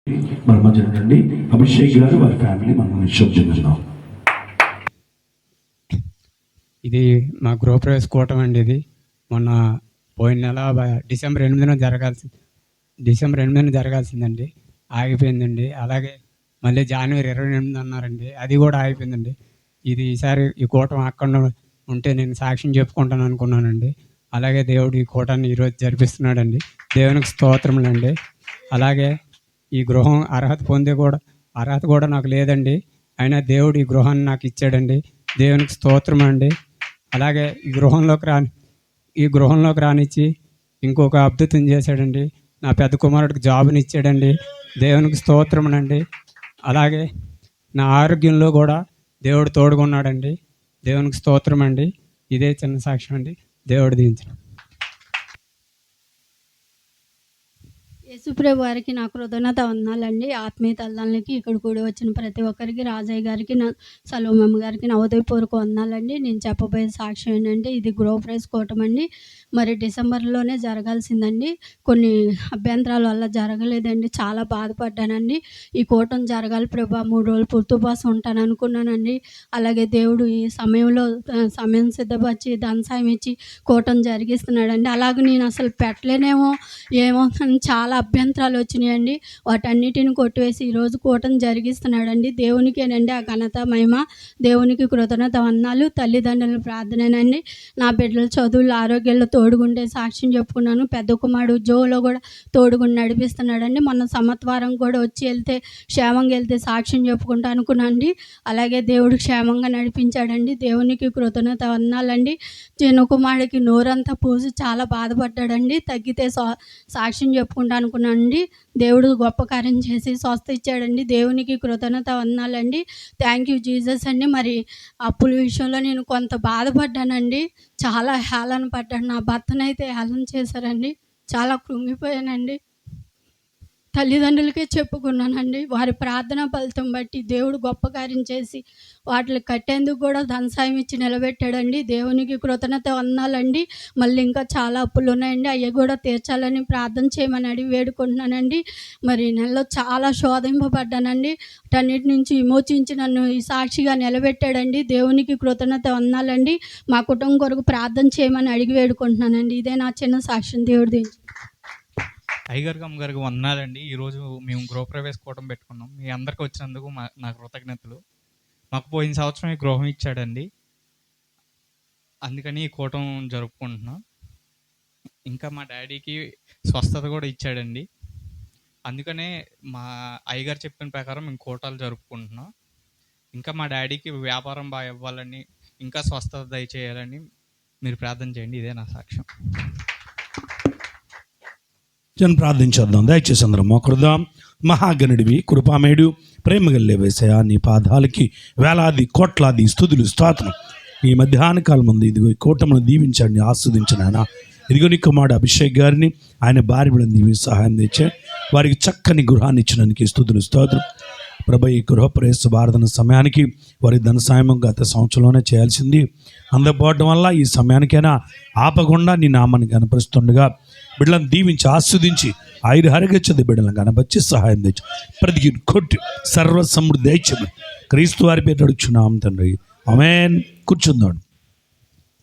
మన మధ్య నుండి అభిషేక్ గారు వారి ఫ్యామిలీ మనం నిశ్శబ్దంగా. ఇది మా గృహప్రవేశ కూటమి అండి. ఇది మొన్న పోయిన నెల డిసెంబర్ 8న జరగాల్సిందండి, ఆగిపోయిందండి. అలాగే మళ్ళీ జనవరి 28 అన్నారండి, అది కూడా ఆగిపోయిందండి. ఈసారి ఈ కూటమి అక్కడ ఉంటే నేను సాక్ష్యం చెప్పుకుంటాను అనుకున్నానండి. అలాగే దేవుడు ఈ కూటాన్ని ఈరోజు జరిపిస్తున్నాడండి. దేవునికి స్తోత్రములండి. అలాగే ఈ గృహం అర్హత కూడా నాకు లేదండి, అయినా దేవుడు ఈ గృహాన్ని నాకు ఇచ్చాడండి. దేవునికి స్తోత్రం అండి. అలాగే ఈ గృహంలోకి రానిచ్చి ఇంకొక అద్భుతం చేశాడండి. నా పెద్ద కుమారుడికి జాబుని ఇచ్చాడండి. దేవునికి స్తోత్రమునండి. అలాగే నా ఆరోగ్యంలో కూడా దేవుడు తోడుకున్నాడండి. దేవునికి స్తోత్రం అండి. ఇదే చిన్న సాక్ష్యం అండి. దేవుడు దీవించిన. యేసుప్రభు వారికి నా కృతజ్ఞత వందనాలండి. ఆత్మీయ తల్లిదండ్రులకి, ఇక్కడ కూడి వచ్చిన ప్రతి ఒక్కరికి, రాజయ్య గారికి, నా సలోమమ్మ గారికి నా ఉదయపూర్వక వందనాలండి. నేను చెప్పబోయే సాక్ష్యం ఏంటంటే, ఇది గృహప్రవేశ కూటమి అండి. మరి డిసెంబర్లోనే జరగాల్సిందండి, కొన్ని అభ్యంతరాల వల్ల జరగలేదండి. చాలా బాధపడ్డానండి. ఈ కూటమి జరగాలి ప్రభా, 3 రోజులు పూర్తిపాసం ఉంటాను అనుకున్నానండి. అలాగే దేవుడు ఈ సమయం సిద్ధపరిచి ధనసాయం ఇచ్చి కూటమి జరిగిస్తున్నాడండి. అలాగే నేను అసలు పెట్టలేనేమో ఏమో అని చాలా అభ్యంతరాలు వచ్చినాయండి. వాటన్నిటిని కొట్టివేసి ఈరోజు కూటమి జరిగిస్తున్నాడండి. దేవునికేనండి ఆ ఘనత మహిమ. దేవునికి కృతజ్ఞత వందనాలు. తల్లిదండ్రుల ప్రార్థనేనండి. నా బిడ్డల చదువులు ఆరోగ్యాల్లో తోడుగుండే సాక్ష్యం చెప్పుకున్నాను. పెద్ద కుమారుడు జోలో కూడా తోడుగుండి నడిపిస్తున్నాడండి. మొన్న సంవత్సరం కూడా క్షేమంగా వెళ్తే సాక్ష్యం చెప్పుకుంటా అనుకున్నాండి. అలాగే దేవుడు క్షేమంగా నడిపించాడండి. దేవునికి కృతజ్ఞత వందనాలండి. చిన్న కుమారుడికి నోరంతా పూసి చాలా బాధపడ్డాడండి. తగ్గితే సాక్ష్యం చెప్పుకుంటా అనుకున్నానండి. దేవుడు గొప్ప కార్యం చేసి స్వస్థ ఇచ్చాడండి. దేవునికి కృతజ్ఞత వందనాలండి. థ్యాంక్ యూ జీసస్ అండి. మరి అప్పుల విషయంలో నేను కొంత బాధపడ్డానండి. చాలా హేళన పడ్డాను. నా భర్తనైతే హేళన చేశారండి. చాలా కృంగిపోయానండి. తల్లిదండ్రులకే చెప్పుకున్నానండి. వారి ప్రార్థన ఫలితం బట్టి దేవుడు గొప్ప కార్యం చేసి వాటిని కట్టేందుకు కూడా ధనసాయం ఇచ్చి నిలబెట్టాడండి. దేవునికి కృతజ్ఞత వందనాలండి. మళ్ళీ ఇంకా చాలా అప్పులు ఉన్నాయండి, అవి కూడా తీర్చాలని ప్రార్థన చేయమని అడిగి వేడుకుంటున్నానండి. మరి నెలలో చాలా శోధింపబడ్డానండి. వాటన్నిటి నుంచి విమోచించి నన్ను ఈ సాక్షిగా నిలబెట్టాడండి. దేవునికి కృతజ్ఞత వందనాలండి. మా కుటుంబం కొరకు ప్రార్థన చేయమని అడిగి వేడుకుంటున్నానండి. ఇదే నా చిన్న సాక్ష్యం. దేవుడి అయ్యగారికి అమ్మగారికి వందనాలండి. ఈరోజు మేము గృహప్రవేశ కూటమి పెట్టుకున్నాం. మీ అందరికి వచ్చినందుకు నా కృతజ్ఞతలు. మాకు పోయిన సంవత్సరం ఈ గృహం ఇచ్చాడండి, అందుకని ఈ కూటమి జరుపుకుంటున్నాం. ఇంకా మా డాడీకి స్వస్థత కూడా ఇచ్చాడండి, అందుకనే మా అయ్యగారు చెప్పిన ప్రకారం మేము కూటాలు జరుపుకుంటున్నాం. ఇంకా మా డాడీకి వ్యాపారం బాగా ఇవ్వాలని, ఇంకా స్వస్థత దయచేయాలని మీరు ప్రార్థన చేయండి. ఇదే నా సాక్ష్యం. ప్రార్థించేద్దాం. దయచేసి అందరం మోకరుదాం. మహాగణుడివి, కృపామేడు, ప్రేమగల్లే వేసయా, నీ పాదాలకి వేలాది కోట్లాది స్తుతులు స్తోత్రం. ఈ మధ్యాహ్న కాలం ముందు ఇదిగో ఈ కూటమిని దీవించండి, ఆస్వాదించండి. ఆయన ఇదిగో నీ కుమారుడు అభిషేక్ గారిని, ఆయన భార్య బిడ్డని దీవి సహాయం తెచ్చే వారికి చక్కని గృహాన్ని ఇచ్చినందుకు స్తుతులు స్తోత్రం. ప్రభు, ఈ గృహప్రవేశ భారతన సమయానికి వారి ధన సాయం గత సంవత్సరంలోనే చేయాల్సింది అందకపోవడం వల్ల ఈ సమయానికైనా ఆపకుండా నీ నామాన్ని కనపరుస్తుండగా బిడ్డలను దీవించి ఆస్వాదించి ఆయుర్హరగచ్చది బిడ్డలను కనపరిచి సహాయం తెచ్చు. ప్రతి కొట్టి సర్వ సమృద్ధి దయచేయమని క్రీస్తు వారి పేరు అడుగుచున్నాం తండ్రి. ఆమేన్. కూర్చుందాం.